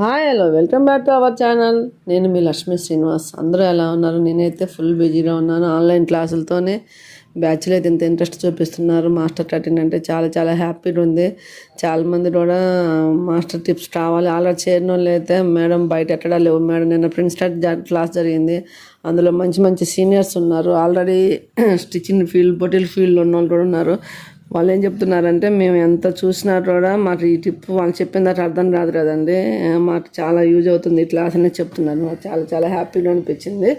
Hi hello welcome back to our channel. నేను మీ లక్ష్మీ శ్రీనివాస్. అందరూ ఎలా ఉన్నారు? నేనైతే ఫుల్ బిజీగా ఉన్నాను. ఆన్లైన్ క్లాసులతోనే బ్యాచ్లో అయితే ఇంత ఇంట్రెస్ట్ చూపిస్తున్నారు. మాస్టర్ 13 అంటే చాలా చాలా హ్యాపీగా ఉంది. చాలామంది కూడా మాస్టర్ టిప్స్ కావాలి. ఆల్రెడీ చేరిన వాళ్ళు అయితే మేడం బయట ఎక్కడా లేవు మేడం. నిన్న ప్రిన్స్ క్లాస్ జరిగింది. అందులో మంచి మంచి సీనియర్స్ ఉన్నారు. ఆల్రెడీ స్టిచ్చింగ్ ఫీల్డ్ బొటిల్ ఫీల్డ్లో ఉన్న వాళ్ళు కూడా ఉన్నారు. వాళ్ళు ఏం చెప్తున్నారంటే మేము ఎంత చూసినా కూడా మాకు ఈ టిప్ వాళ్ళు చెప్పిన దాకా అర్థం రాదు కదండి, మాకు చాలా యూజ్ అవుతుంది ఈ క్లాస్ అనేది చెప్తున్నారు. మాకు చాలా చాలా హ్యాపీగా అనిపించింది.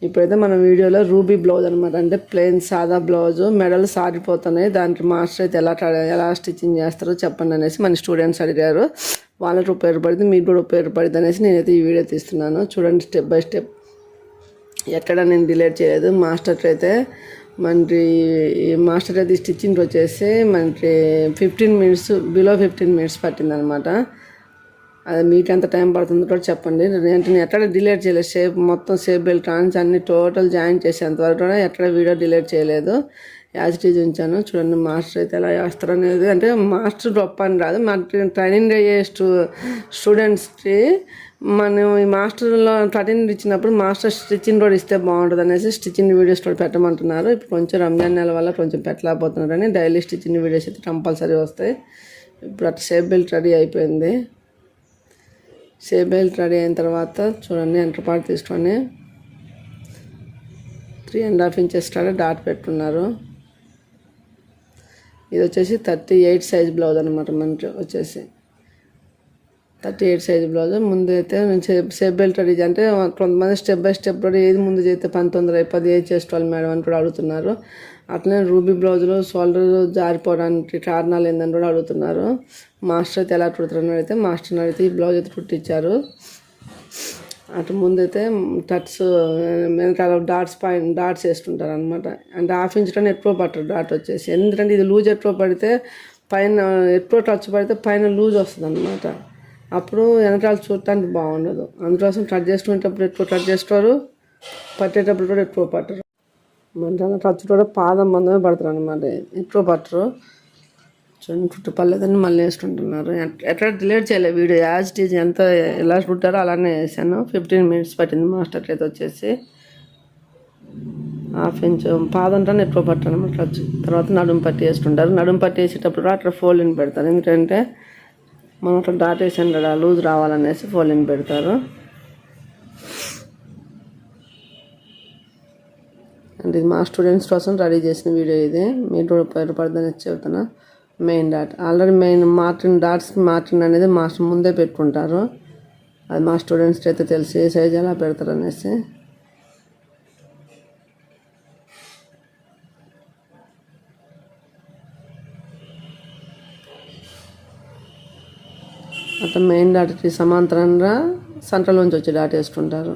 ఇప్పుడైతే మన వీడియోలో రూబీ బ్లౌజ్ అనమాట, అంటే ప్లెయిన్ సాదా బ్లౌజు మెడలు సాగిపోతున్నాయి. దానికి మాస్టర్ అయితే ఎలా స్టిచ్చింగ్ చేస్తారో చెప్పండి అనేసి మన స్టూడెంట్స్ అడిగారు. వాళ్ళకి ఉపయోగపడింది, మీకు కూడా ఉపయోగపడింది అనేసి నేనైతే ఈ వీడియో తీస్తున్నాను. చూడండి స్టెప్ బై స్టెప్, ఎక్కడ నేను డిలీట్ చేయలేదు. మాస్టర్ అయితే మనకి మాస్టర్ అయితే స్టిచ్చింగ్ వచ్చేసి మనకి 15 మినిట్స్ బిలో 15 మినిట్స్ పట్టిందనమాట. అది మీకు ఎంత టైం పడుతుందో కూడా చెప్పండి. నేను ఎక్కడ డిలీట్ చేయలేదు. మొత్తం షేప్ బెల్ట్ కాన్స్ అన్ని టోటల్ జాయిన్ చేసేంత వరకు కూడా ఎక్కడ వీడియో డిలీట్ చేయలేదు. యాజ్ ఇట్ ఈజ్ ఉంచాను. చూడండి మాస్టర్ అయితే ఎలా చేస్తారు అనేది. అంటే మాస్టర్ గొప్ప అని రాదు, మన ట్రైనింగ్ అయ్యే స్టూడెంట్స్కి మనం ఈ మాస్టర్లో 13 ఇచ్చినప్పుడు మాస్టర్ స్టిచ్చింగ్ కూడా ఇస్తే బాగుంటుంది అనేసి స్టిచ్చింగ్ వీడియోస్ కూడా పెట్టమంటున్నారు. ఇప్పుడు కొంచెం రంజాన్ నెల వల్ల కొంచెం పెట్టలేకపోతున్నారని డైలీ స్టిచ్చింగ్ వీడియోస్ అయితే కంపల్సరీ వస్తాయి. ఇప్పుడు అట్లా షేప్ బెల్ట్ రెడీ అయిపోయింది. షేప్ బెల్ట్ రెడీ అయిన తర్వాత చూడండి ఎంటర్ పార్ట్ తీసుకొని 3.5 ఇంచెస్ డాట్ పెట్టున్నారు. ఇది వచ్చేసి 38 సైజ్ బ్లౌజ్ అనమాట. మనకి వచ్చేసి 38 సైజ్ బ్లౌజ్. ముందు అయితే నేను షేప్ బెల్ట్ రెడీ అంటే కొంతమంది స్టెప్ బై స్టెప్ రెడీ ఏది ముందు చేస్తే 19 10 ఏది చేసుకోవాలి మేడం అని కూడా అడుగుతున్నారు. అట్లనే రూబీ బ్లౌజ్లో షోల్డర్ జారిపోవడానికి కారణాలు ఏందని కూడా అడుగుతున్నారు. మాస్టర్ అయితే ఎలా కుడుతున్నారు అయితే మాస్టర్ని అడిగితే ఈ బ్లౌజ్ అయితే కుట్టించారు. అటు ముందైతే టచ్స్ వెనకాల డాట్స్ వేసుకుంటారు అనమాట. అంటే 1/2 ఇంచ్ కన్నా ఎక్కువ పట్టరు డాట్ వచ్చేసి. ఎందుకంటే ఇది లూజ్ ఎక్కువ పడితే పైన ఎక్కువ టచ్ పడితే పైన లూజ్ వస్తుంది అనమాట. అప్పుడు వెనకాల చూడటానికి బాగుండదు. అందుకోసం కట్ చేసుకునేటప్పుడు ఎక్కువ కట్ చేసుకోరు, పట్టేటప్పుడు కూడా ఎక్కువ పట్టరు. మన టచ్ కూడా పాదం మందమే పడతారు అనమాట, ఎక్కువ పట్టరు. చూడండి చుట్టుపక్కలేదని మళ్ళీ వేసుకుంటున్నారు. ఎక్కడ డిలీట్ చేయలేదు వీడియో, యాజ్ ఇట్ ఈజ్ ఎంత ఎలా కుట్టారో అలానే వేసాను. 15 మినిట్స్ పట్టింది మాస్టర్కి అయితే వచ్చేసి. 1/2 ఇంచ్ పాదం కన్నా ఎక్కువ పట్టారు అనమాట టచ్. తర్వాత నడుము పట్టి వేసుకుంటారు. నడుము పట్టి వేసేటప్పుడు అట్లా ఫోల్డింగ్ పెడతారు. ఎందుకంటే మనం అట్లా డాట్ వేసాను కదా లూజ్ రావాలనేసి ఫోల్డింగ్ పెడతారు. అంటే ఇది మా స్టూడెంట్స్ కోసం రెడీ చేసిన వీడియో ఇది. మీరు కూడా ఉపయోగపడుతుందని చెబుతున్నా. మెయిన్ డాట్ ఆల్రెడీ మార్టిన్ అనేది మాస్టర్ ముందే పెట్టుకుంటారు. అది మా స్టూడెంట్స్కి అయితే తెలిసి ఏ సైజ్ ఎలా పెడతారు అనేసి. అట్లా మెయిన్ డాట్కి సమాంతరంగా సెంట్రల్ నుంచి వచ్చి డాట్ వేసుకుంటారు.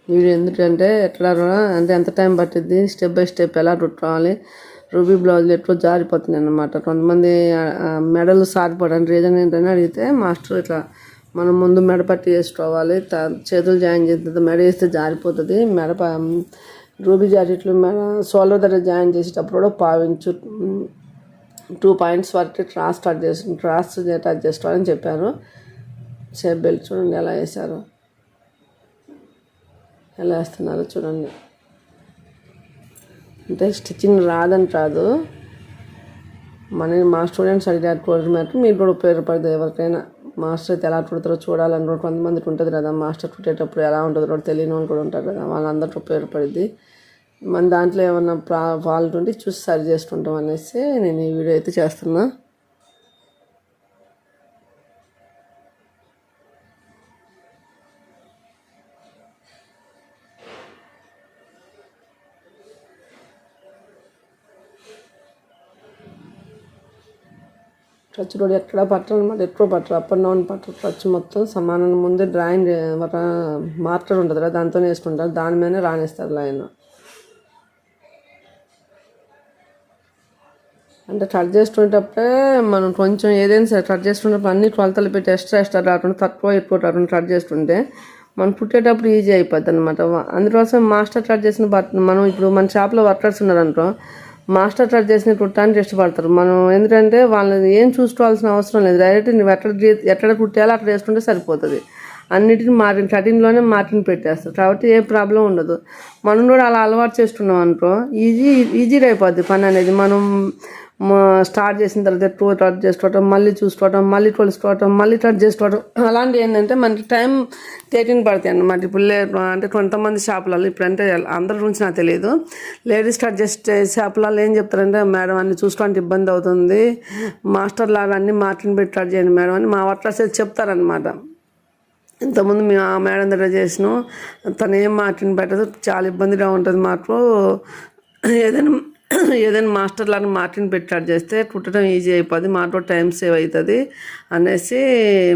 వీడియో ఎందుకంటే ఎట్లా అంటే ఎంత టైం పట్టిద్ది, స్టెప్ బై స్టెప్ ఎలా కుట్టుకోవాలి. రూబీ బ్లౌజ్లు ఎక్కువ జారిపోతున్నాయి అన్నమాట. కొంతమంది మెడలు సాగిపోవడానికి రీజన్ ఏంటని అడిగితే మాస్టర్ ఇట్లా మనం ముందు మెడ పట్టి వేసుకోవాలి, చేతులు జాయిన్ చేస్తే మెడ వేస్తే జారిపోతుంది. రూబీ జాకెట్లు షోల్డర్ దగ్గర జాయిన్ చేసేటప్పుడు కూడా 1/4 ఇంచు 2 పాయింట్స్ వరకు క్రాస్ టచ్ చేసుకోవాలని చెప్పారు. షేప్ బెల్ట్ చూడండి ఎలా వేశారు, ఎలా వేస్తున్నారు చూడండి. అంటే స్టిచ్చింగ్ రాదని కాదు, మా స్టూడెంట్స్ అడిగారు కోరినట్టు మీరు కూడా ఉపయోగపడుతుంది. ఎవరికైనా మాస్టర్ అయితే ఎలా కుడతారో చూడాలని కూడా కొంతమందికి ఉంటుంది కదా, మాస్టర్ కుట్టేటప్పుడు ఎలా ఉంటుందో కూడా తెలియని వాళ్ళు కూడా ఉంటారు కదా, వాళ్ళందరికీ ఉపయోగపడుద్ది. మన దాంట్లో ఏమన్నా ఫాల్ట్ ఉంటే చూసి సరి చేసుకుంటాం అనేసి నేను ఈ వీడియో అయితే చేస్తున్నా. టచ్ కూడా ఎక్కడ పట్టరు అనమాట, ఎక్కువ పట్టరు, అప్ అండ్ డౌన్ పట్టరు. టచ్ మొత్తం సమానంగా ముందే డ్రాయింగ్ మార్కర్ ఉంటుంది కదా దాంతో వేసుకుంటారు, దాని మీదనే రాణిస్తారు లైన్. అంటే కట్ చేసుకునేటప్పుడే మనం కొంచెం ఏదైనా సరే కట్ చేసుకునేటప్పుడు అన్ని కొలతలు పెట్టి ఎక్స్ట్రా రాకుండా తక్కువ ఎక్కువ రాకుండా కట్ చేసుకుంటే మనం పుట్టేటప్పుడు ఈజీ అయిపోద్ది అనమాట. అందుకోసం మాస్టర్ కట్ చేసిన మనం ఇప్పుడు మన షాప్లో వర్కర్స్ ఉన్నారనుకో, మాస్టర్ టచ్ చేసిన కుట్టడానికి ఇష్టపడతారు. మనం ఎందుకంటే వాళ్ళని ఏం చూసుకోవాల్సిన అవసరం లేదు, డైరెక్ట్ నువ్వు ఎక్కడ కుట్టాలో అక్కడ వేసుకుంటే సరిపోతుంది. అన్నిటిని కటింగ్లోనే మార్టిన్ పెట్టేస్తారు కాబట్టి ఏ ప్రాబ్లం ఉండదు. మనం కూడా అలా అలవాటు చేసుకున్నాం అనుకో ఈజీగా అయిపోద్ది పని అనేది. మనం స్టార్ట్ చేసిన తర్వాత 2 టచ్ చేసుకోవటం, మళ్ళీ చూసుకోవటం, మళ్ళీ కొలుసుకోవటం, మళ్ళీ టచ్ చేసుకోవటం, అలాంటివి ఏంటంటే మనకి టైం టేకింగ్ పడతాయి అన్నమాట. ఇప్పుడు అంటే కొంతమంది షాపులలో ఇప్పుడంటే అందరి గురించి నాకు తెలియదు, లేడీస్ టచ్ చేసే షాపులలో ఏం చెప్తారంటే, మేడం అన్ని చూసుకోవడానికి ఇబ్బంది అవుతుంది, మాస్టర్ లాగా అన్ని మార్టిన్ పెట్టి టచ్ చేయండి మేడం అని మా వర్కర్స్ చెప్తారనమాట. ఇంతకుముందు మేము ఆ మేడం దగ్గర చేసినాం, తను ఏం మార్టిన్ పెట్టదు, చాలా ఇబ్బందిగా ఉంటుంది మాకు, ఏదైనా మాస్టర్ లాగా మార్టిన్ పెట్టి కట్ చేస్తే కుట్టడం ఈజీ అయిపోద్ది, మాకు టైం సేవ్ అవుతుంది అనేసి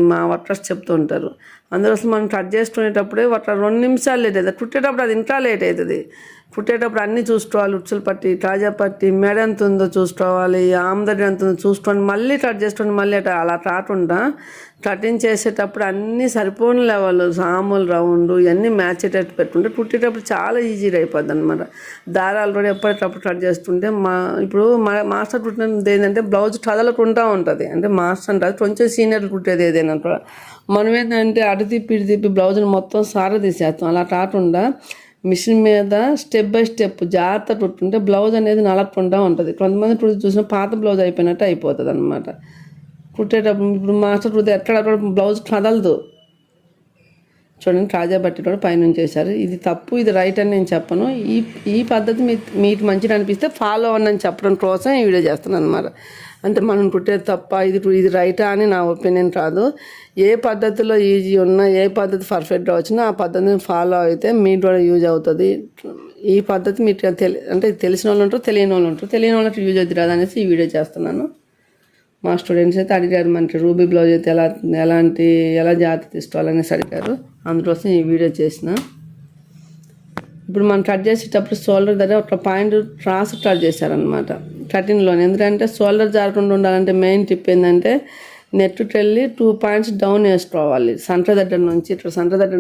మా వర్కర్స్ చెప్తూ ఉంటారు. అందుకోసం మనం కట్ చేసుకునేటప్పుడే ఒక 2 నిమిషాలు లేట్ అవుతుంది, కుట్టేటప్పుడు అది ఇంకా లేట్ అవుతుంది. కుట్టేటప్పుడు అన్నీ చూసుకోవాలి, ఉచ్చులు పట్టి, కాజా పట్టి, మెడ ఎంత ఉందో చూసుకోవాలి, ఆమ్ దగ్గర ఎంత ఉందో చూసుకొని మళ్ళీ కట్ చేసుకొని మళ్ళీ అలా కాకుండా కటింగ్ చేసేటప్పుడు అన్నీ సరిపోని లెవెల్, సాములు రౌండ్ ఇవన్నీ మ్యాచ్ అయ్యేటట్టు పెట్టుకుంటే కుట్టేటప్పుడు చాలా ఈజీగా అయిపోద్ది అనమాట. దారాలు కూడా ఎప్పటికప్పుడు కట్ చేస్తుంటే ఇప్పుడు మాస్టర్ కుట్టినది ఏంటంటే బ్లౌజ్ కదలకుంటూ ఉంటుంది. అంటే మాస్టర్ అంటే కొంచెం సీనియర్లు కుట్టేది ఏదైనా కూడా మనం ఏంటంటే అటు తిప్పి ఇటు తిప్పి బ్లౌజ్ని మొత్తం సారా తీసేస్తాం. అలా కాకుండా మిషన్ మీద స్టెప్ బై స్టెప్ జాగ్రత్త కుట్టుకుంటే బ్లౌజ్ అనేది నలగకుండా ఉంటుంది. కొంతమంది చూసిన పాత బ్లౌజ్ అయిపోయినట్టు అయిపోతుంది అనమాట. కుట్టేటప్పుడు ఇప్పుడు మాస్టర్ కుడితే ఎక్కడ బ్లౌజ్ కదలదు. చూడండి, కాజా బట్టి కూడా పైనుంచి చేశారు. ఇది తప్పు, ఇది రైట్ అని నేను చెప్పను. ఈ పద్ధతి మీకు మంచిగా అనిపిస్తే ఫాలో అవ్వండి అని చెప్పడం కోసం ఈ వీడియో చేస్తున్నాను అనమాట. అంటే మనం కుట్టేది తప్ప ఇది రైటా అని నా ఒపీనియన్ కాదు. ఏ పద్ధతిలో ఈజీ ఉన్నా, ఏ పద్ధతి పర్ఫెక్ట్గా వచ్చినా ఆ పద్ధతిని ఫాలో అయితే మీకు కూడా యూజ్ అవుతుంది. ఈ పద్ధతి మీకు అంటే తెలిసిన వాళ్ళు ఉంటారు, తెలియని వాళ్ళు ఉంటారు, తెలియని వాళ్ళకి యూజ్ అవుతుంది రాదు అనేసి ఈ వీడియో చేస్తున్నాను. మా స్టూడెంట్స్ అయితే అడిగారు, మనకి రూబీ బ్లౌజ్ అయితే ఎలా జాగ్రత్త తీసుకోవాలనేసి అడిగారు, అందుకోసం ఈ వీడియో చేసిన. ఇప్పుడు మనం కట్ చేసేటప్పుడు షోల్డర్ దగ్గర ఒక పాయింట్ క్రాస్ కట్ చేశారనమాట కటింగ్లో. ఎందుకంటే షోల్డర్ జారకుండా ఉండాలంటే మెయిన్ టిప్ ఏంటంటే నెట్కి వెళ్ళి 2 పాయింట్స్ డౌన్ వేసుకోవాలి. సెంటర్ దగ్గర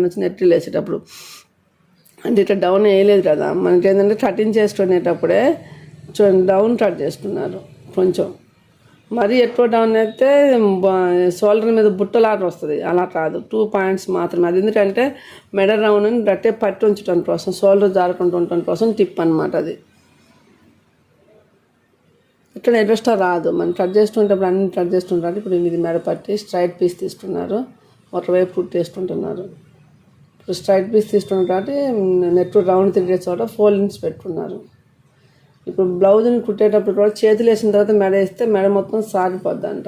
నుంచి నెట్ వేసేటప్పుడు. అంటే ఇట్లా డౌన్ వేయలేదు కదా, మనకి ఏంటంటే కటింగ్ చేసుకునేటప్పుడే చూడండి డౌన్ కట్ చేసుకున్నారు. కొంచెం మరీ ఎక్కువ డౌన్ అయితే షోల్డర్ మీద బుట్టలాగా వస్తుంది, అలా కాదు, 2 పాయింట్స్ మాత్రమే. అది ఎందుకంటే మెడ రౌండ్ని గట్టే పట్టి ఉంచడం కోసం, షోల్డర్ జారకుండా ఉండటం కోసం టిప్ అనమాట అది. ఇక్కడ ఎక్స్ట్రా రాదు, మనం కట్ చేస్తుంటప్పుడు అన్ని కట్ చేస్తుంటారు. ఇప్పుడు ఇది మెడ పట్టి స్ట్రైట్ పీస్ తీసుకున్నారు, ఒకవైపు కుట్టేసుకుంటున్నారు. ఇప్పుడు స్ట్రైట్ పీస్ తీసుకున్నారు కాబట్టి నెట్ రౌండ్ తిరిగే చోట 4 ఇంచ్ పెట్టుకున్నారు. ఇప్పుడు బ్లౌజ్ని కుట్టేటప్పుడు కూడా చేతులు వేసిన తర్వాత మెడ వేస్తే మెడ మొత్తం సాగిపోద్ది అంట.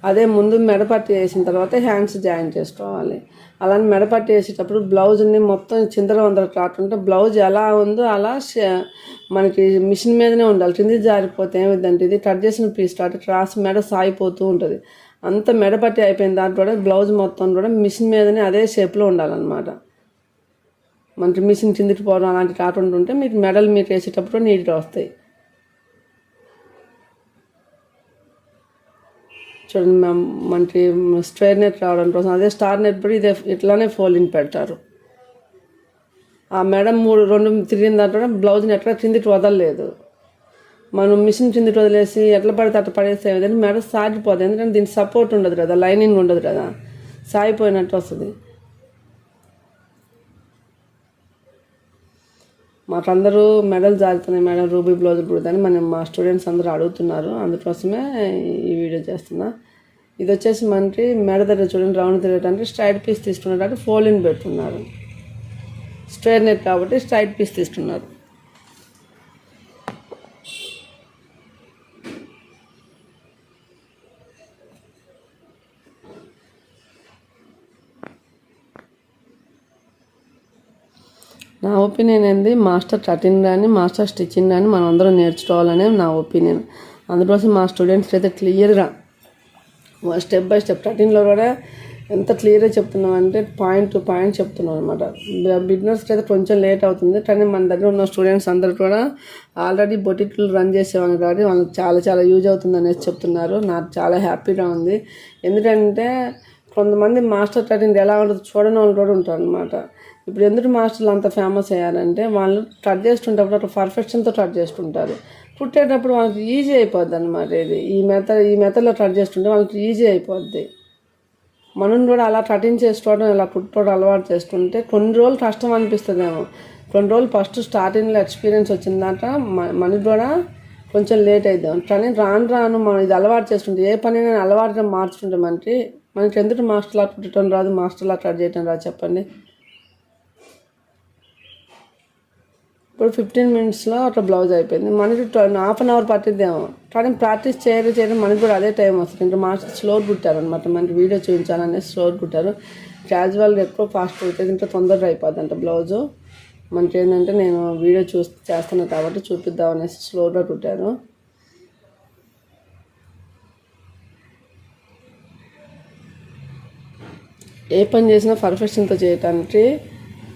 అదే ముందు మెడ పట్టి వేసిన తర్వాత హ్యాండ్స్ జాయిన్ చేసుకోవాలి. అలానే మెడ పట్టి వేసేటప్పుడు బ్లౌజ్ని మొత్తం చిందరవందర కాకుండా బ్లౌజ్ ఎలా ఉందో అలా మనకి మిషన్ మీదనే ఉండాలి. కింది జారిపోతే ఏమిద్దంటే ఇది కట్ చేసిన పీస్ క్రాస్ మెడ సాగిపోతూ ఉంటుంది. అంత మెడ పట్టి అయిపోయిన దాంట్లో కూడా బ్లౌజ్ మొత్తం కూడా మిషన్ మీదనే అదే షేప్లో ఉండాలన్నమాట. మనకి మిషన్ కిందికి పోవడం అలాంటి కాకుండా ఉంటే మీకు మెడల్ మీరు వేసేటప్పుడు నీట్గా వస్తాయి. చూడండి, మనకి స్ట్రైట్ నెట్ రావడం కోసం అదే స్టార్ నెట్ కూడా ఇదే ఇట్లానే ఫోల్డింగ్ పెడతారు. ఆ మేడం 2 తిరిగిన దాంట్లో బ్లౌజ్ని ఎట్లా కిందికి వదలలేదు. మనం మిషన్ కిందికి వదిలేసి ఎట్లా పడితే అట్లా పడేస్తే మెడ సాగిపోతుంది. ఎందుకంటే దీనికి సపోర్ట్ ఉండదు కదా, లైనింగ్ ఉండదు కదా, సాగిపోయినట్టు వస్తుంది. మాకందరూ మెడల్ జారుతున్నాయి మేడం, రూబీ బ్లౌజ్ కుడదని మా స్టూడెంట్స్ అందరూ అడుగుతున్నారు, అందుకోసమే ఈ వీడియో చేస్తున్నా. ఇది వచ్చేసి మనకి మెడ దగ్గర చూడండి రౌండ్ తిరగడానికి స్ట్రైట్ పీస్ తీసుకున్నారు కాబట్టి ఫోల్డింగ్ పెట్టుకున్నారు. స్ట్రైట్ నెట్ కాబట్టి స్ట్రైట్ పీస్ తీసుకున్నారు. నా ఒపీనియన్ ఏంది, మాస్టర్ కటింగ్ కానీ మాస్టర్ స్టిచ్చింగ్ కానీ మనం అందరం నేర్చుకోవాలనే నా ఒపీనియన్. అందుకోసం మా స్టూడెంట్స్కి అయితే క్లియర్గా స్టెప్ బై స్టెప్ కటింగ్లో కూడా ఎంత క్లియర్గా చెప్తున్నాం అంటే పాయింట్ టు పాయింట్ చెప్తున్నాం అనమాట. బిగినర్స్కి అయితే కొంచెం లేట్ అవుతుంది, కానీ మన దగ్గర ఉన్న స్టూడెంట్స్ అందరూ కూడా ఆల్రెడీ బొటిక్లు రన్ చేసేవాళ్ళు కాబట్టి వాళ్ళకి చాలా యూజ్ అవుతుంది అనేసి చెప్తున్నారు. నాకు చాలా హ్యాపీగా ఉంది. ఎందుకంటే కొంతమంది మాస్టర్ కటింగ్ ఎలా ఉంటుందో చూడని వాళ్ళు కూడా ఉంటారు అనమాట. ఇప్పుడు ఎందుకు మాస్టర్లు అంత ఫేమస్ అయ్యారంటే వాళ్ళు కట్ చేస్తుంటప్పుడు అట్లా పర్ఫెక్షన్తో కట్ చేస్తుంటారు. పుట్టేటప్పుడు వాళ్ళకి ఈజీ అయిపోద్ది అనమాట. ఇది ఈ మెథడ్లో కట్ చేస్తుంటే వాళ్ళకి ఈజీ అయిపోద్ది. మనం కూడా అలా కటింగ్ చేసుకోవడం ఇలా పుట్టుకోవడం అలవాటు చేసుకుంటే కొన్ని రోజులు కష్టం అనిపిస్తుందేమో, కొన్ని రోజులు ఫస్ట్ స్టార్టింగ్లో ఎక్స్పీరియన్స్ వచ్చిందాక మనకి కూడా కొంచెం లేట్ అవుతాం. కానీ రాను రాను మనం ఇది అలవాటు చేసుకుంటే ఏ పని నేను అలవాటుగా మార్చుకుంటే మనకి ఎందుకు మాస్టర్లా కుట్టడం రాదు, మాస్టర్లా కట్ చేయడం రాదు చెప్పండి. ఇప్పుడు 15 minutesలో అట్లా బ్లౌజ్ అయిపోయింది. మనకి ½ an hour పట్టిద్దేమో, కానీ ప్రాక్టీస్ చేయడం మనకి కూడా అదే టైం వస్తుంది. ఇంకా మాస్టర్ స్లోగా కుట్టారనమాట, మనకి వీడియో చూపించాలనేసి స్లోగా కుట్టారు. క్యాజువల్గా ఎక్కువ ఫాస్ట్ కుట్టేది ఇంకా తొందరగా అయిపోద్ది అంట బ్లౌజు. మనకి ఏంటంటే నేను వీడియో చేస్తున్నాను కాబట్టి చూపిద్దాం అనేసి స్లోగా కుట్టాను. ఏ పని చేసినా పర్ఫెక్షన్తో చేయటానికి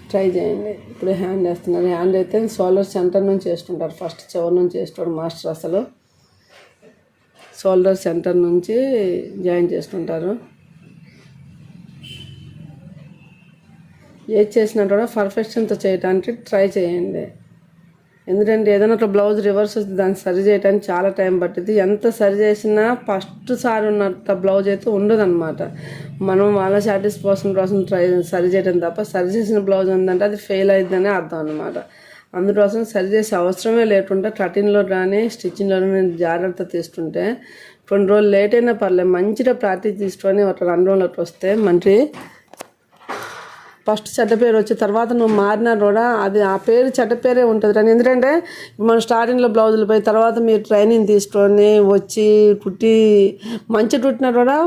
ట్రై చేయండి. ఇప్పుడు హ్యాండ్ వేస్తున్నారు. హ్యాండ్ అయితే షోల్డర్ సెంటర్ నుంచి వేసుకుంటారు, ఫస్ట్ చివరి నుంచి వేసుకోవడం మాస్టర్. అసలు షోల్డర్ సెంటర్ నుంచి జాయిన్ చేసుకుంటారు. ఏది చేసినా కూడా పర్ఫెక్షన్తో చేయడానికి ట్రై చేయండి. ఎందుకంటే ఏదైనా ఒక బ్లౌజ్ రివర్స్ వస్తుంది, దాన్ని సరి చేయడానికి చాలా టైం పట్టింది. ఎంత సరి చేసినా ఫస్ట్ సారి ఉన్నంత బ్లౌజ్ అయితే ఉండదన్నమాట. మనం వాళ్ళ సాటిస్ఫాక్షన్ కోసం సరి చేయడం తప్ప, సరి చేసిన బ్లౌజ్ ఉందంటే అది ఫెయిల్ అయిందనే అర్థం అన్నమాట. అందుకోసం సరి చేసే అవసరమే లేకుండా కటింగ్లో కానీ స్టిచ్చింగ్లో నేను జాగ్రత్త తీసుకుంటే కొన్ని రోజులు లేట్ అయినా పర్లేదు, మంచిగా ప్రాక్టీస్ తీసుకొని ఒక 2 రోజులకు వస్తే మంచి ఫస్ట్ చెడ్డ పేరు వచ్చే తర్వాత నువ్వు మారినా కూడా అది ఆ పేరు చెడ్డ పేరే ఉంటుంది. కానీ ఎందుకంటే మనం స్టార్టింగ్లో బ్లౌజులు పోయి తర్వాత మీరు ట్రైనింగ్ తీసుకొని వచ్చి కుట్టి మంచి కుట్టినా కూడా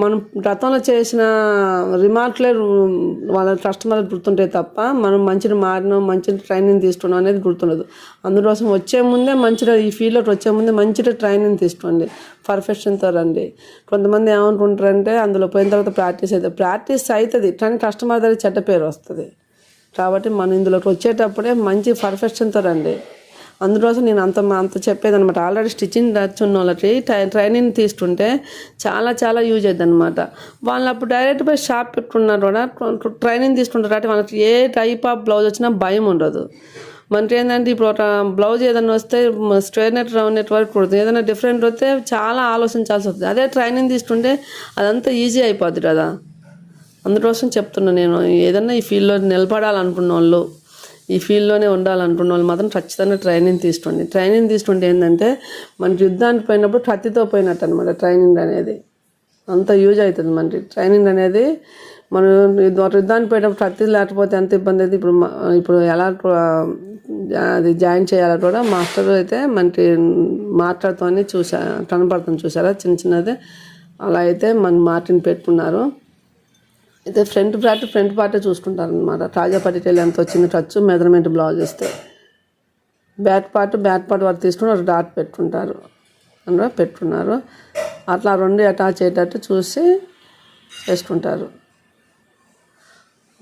మనం గతంలో చేసిన రిమార్క్లే వాళ్ళ కస్టమర్కి గుర్తుంటాయి తప్ప మనం మంచిగా మారినాం, మంచిగా ట్రైనింగ్ తీసుకున్నాం అనేది గుర్తుండదు. అందుకోసం వచ్చే ముందే మంచిగా ఈ ఫీల్డ్లోకి వచ్చే ముందే మంచిగా ట్రైనింగ్ తీసుకోండి, పర్ఫెక్షన్తో రండి. కొంతమంది ఏమనుకుంటారంటే అందులో పోయిన తర్వాత ప్రాక్టీస్ అవుతుంది కానీ కస్టమర్ దగ్గర చెడ్డ పేరు వస్తుంది. కాబట్టి మనం ఇందులోకి వచ్చేటప్పుడే మంచి పర్ఫెక్షన్తో రండి. అందుకోసం నేను అంత చెప్పేదనమాట. ఆల్రెడీ స్టిచ్చింగ్ ఉన్న వాళ్ళకి ట్రైనింగ్ తీసుకుంటే చాలా యూజ్ అవుతుంది అనమాట. వాళ్ళు అప్పుడు డైరెక్ట్ పోయి షాప్ పెట్టుకున్నారు కూడా ట్రైనింగ్ తీసుకుంటారు కాబట్టి వాళ్ళకి ఏ టైప్ ఆఫ్ బ్లౌజ్ వచ్చినా భయం ఉండదు. మనకి ఏంటంటే ఇప్పుడు ఒక బ్లౌజ్ ఏదైనా వస్తే స్ట్రైట్ నెట్ రౌండ్ నెట్ వరకు కుడుతుంది, ఏదైనా డిఫరెంట్ వస్తే చాలా ఆలోచించాల్సి వస్తుంది. అదే ట్రైనింగ్ తీసుకుంటే అదంతా ఈజీ అయిపోద్ది కదా. అందుకోసం చెప్తున్నా నేను, ఏదన్నా ఈ ఫీల్డ్లో నిలబడాలనుకున్న వాళ్ళు, ఈ ఫీల్డ్లోనే ఉండాలనుకున్న వాళ్ళు మాత్రం ఖచ్చితంగా ట్రైనింగ్ తీసుకోండి. ట్రైనింగ్ తీసుకుంటే ఏంటంటే మనకి యుద్ధానికి పోయినప్పుడు కత్తితో పోయినట్టు అనమాట. ట్రైనింగ్ అనేది అంత యూజ్ అవుతుంది మనకి. ట్రైనింగ్ అనేది మనం యుద్ధానికి పోయినప్పుడు కత్తి లేకపోతే ఎంత ఇబ్బంది అయితే ఇప్పుడు ఎలా అది జాయిన్ చేయాలో కూడా మాస్టర్ అయితే మనకి మాట్లాడుతూనే కనపడుతుంది చూసారా, చిన్నది అలా అయితే మన మార్టిన్ పెట్టుకున్నారు. అయితే ఫ్రంట్ పార్టే చూసుకుంటారు అనమాట. తాజా పట్టిటైల్ ఎంత వచ్చింది ఖర్చు మెజర్మెంట్ బ్లౌజ్ ఇస్తే బ్యాక్ పార్ట్ వరకు తీసుకుని ఒక డాట్ పెట్టుకున్నారు. అట్లా 2 అటాచ్ అయ్యేటట్టు చూసి చేసుకుంటారు.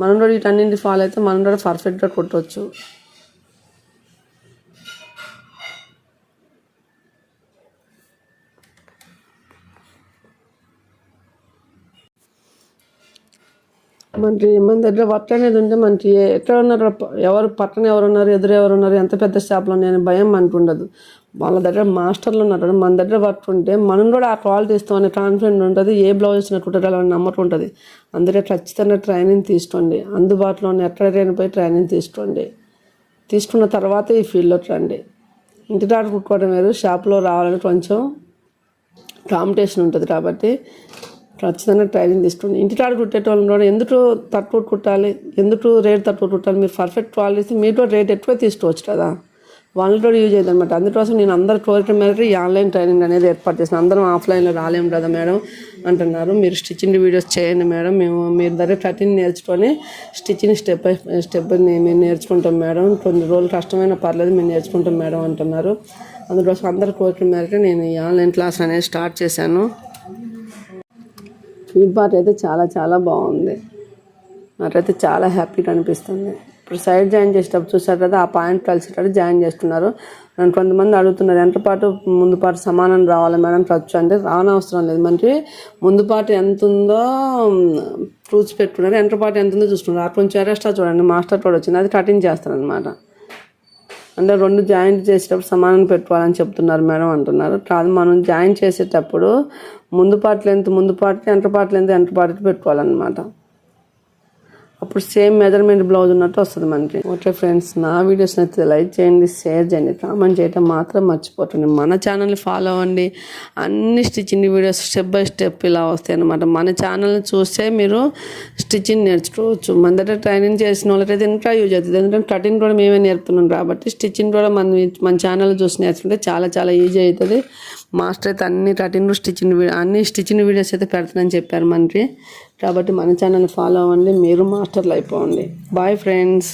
మనం కూడా వీటన్నింటి ఫాలో అయితే మనం కూడా పర్ఫెక్ట్గా కుట్టవచ్చు. మన దగ్గర వర్క్ అనేది ఉంటే మనకి ఎక్కడ ఉన్నారు, పక్కన ఎవరున్నారు, ఎవరున్నారు, ఎంత పెద్ద షాప్లో ఉన్నాయని భయం మనకు ఉండదు. వాళ్ళ దగ్గర మాస్టర్లు ఉన్నారు. మన దగ్గర వర్క్ ఉంటే మనం కూడా ఆ క్వాలిటీ ఇస్తామనే కాన్ఫిడెంట్ ఉంటుంది. ఏ బ్లౌజ్ వచ్చినా కుట్టడాలని నమ్మకం ఉంటుంది. అందుకే ఖచ్చితంగా ట్రైనింగ్ తీసుకోండి. అందుబాటులో ఉన్న ఎక్కడైనా పోయి ట్రైనింగ్ తీసుకోండి. తీసుకున్న తర్వాత ఈ ఫీల్డ్లోకి రండి. ఇంటి దగ్గర కుట్టుకోవడం వేరు, షాప్లో రావాలని కొంచెం కాంపిటీషన్ ఉంటుంది. కాబట్టి ఖచ్చితంగా ట్రైనింగ్ తీసుకోండి. ఇంటికాడ కుట్టేటోళ్ళు కూడా ఎందుకు తక్కువ కుట్టాలి, ఎందుకు రేట్ తక్కువ కుట్టాలి, మీరు పర్ఫెక్ట్ క్వాలిటీ మీరు కూడా రేట్ ఎక్కువ తీసుకోవచ్చు కదా, వాళ్ళు కూడా యూజ్ అయ్యింది అనమాట. అందుకోసం నేను అందరు కోరిక మేరకు ఈ ఆన్లైన్ ట్రైనింగ్ అనేది ఏర్పాటు చేసిన. అందరం ఆఫ్లైన్లో రాలేము కదా మేడం అంటున్నారు. మీరు స్టిచ్చింగ్ వీడియోస్ చేయండి మేడం, మీరు దగ్గర కటింగ్ నేర్చుకొని స్టిచ్చింగ్ స్టెప్ బై స్టెప్ మేము నేర్చుకుంటాం మేడం, కొన్ని రోజులు కష్టమైన పర్లేదు మేము నేర్చుకుంటాం మేడం అంటున్నారు. అందుకోసం అందరు కోరిక మేరకు నేను ఈ ఆన్లైన్ క్లాస్ అనేది స్టార్ట్ చేశాను. ఫీడ్బ్యాక్ అయితే చాలా బాగుంది. నాకైతే చాలా హ్యాపీగా అనిపిస్తుంది. ఇప్పుడు సైడ్ జాయిన్ చేసేటప్పుడు చూసారు కదా, ఆ పాయింట్ కలిసేటప్పుడు జాయిన్ చేస్తున్నారు. నన్ను కొంతమంది అడుగుతున్నారు ముందు పాటు సమానం రావాలి మేడం ఖర్చు అంటే రానవసరం లేదు. మనకి ముందు పాటు ఎంత ఉందో ఫ్రూట్స్ పెట్టుకున్నారు, వెనక పాటు ఎంత ఉందో చూసుకున్నారు. అక్కడ కొంచెం ఎక్స్ట్రా చూడండి మాస్టర్ కూడా వచ్చింది, అది కటింగ్ చేస్తారనమాట. అంటే 2 జాయింట్ చేసేటప్పుడు సమానం పెట్టుకోవాలని చెప్తున్నారు మేడం అంటున్నారు. కాదు, మనం జాయింట్ చేసేటప్పుడు ముందు పార్ట్ లెంత్ ముందు పార్ట్కి, వెనక పార్ట్ లెంత్ వెనక పార్ట్కి పెట్టుకోవాలన్నమాట. అప్పుడు సేమ్ మెజర్మెంట్ బ్లౌజ్ ఉన్నట్టు వస్తుంది మనకి. ఓకే ఫ్రెండ్స్, నా వీడియోస్ అయితే లైక్ చేయండి, షేర్ చేయండి, కామెంట్ చేయడం మాత్రం మర్చిపోతుంది. మన ఛానల్ని ఫాలో అవ్వండి. అన్ని stitching videos step by step ఇలా వస్తాయి అన్నమాట. మన ఛానల్ని చూస్తే మీరు స్టిచ్చింగ్ నేర్చుకోవచ్చు. మన దగ్గర ట్రైనింగ్ చేసిన వాళ్ళకైతే ఇంకా యూజ్ అవుతుంది. ఎందుకంటే కటింగ్ కూడా మేమే నేర్పుతున్నాం కాబట్టి స్టిచ్చింగ్ కూడా మన ఛానల్ చూసి నేర్చుకుంటే చాలా చాలా ఈజీ అవుతుంది. మాస్టర్ అయితే అన్ని కటింగ్ స్టిచ్చింగ్ వీడియోస్ అయితే పెడతానని చెప్పారు మనకి. కాబట్టి మన ఛానల్ని ఫాలో అవ్వండి, మీరు మాస్టర్లు అయిపోండి. Bye friends.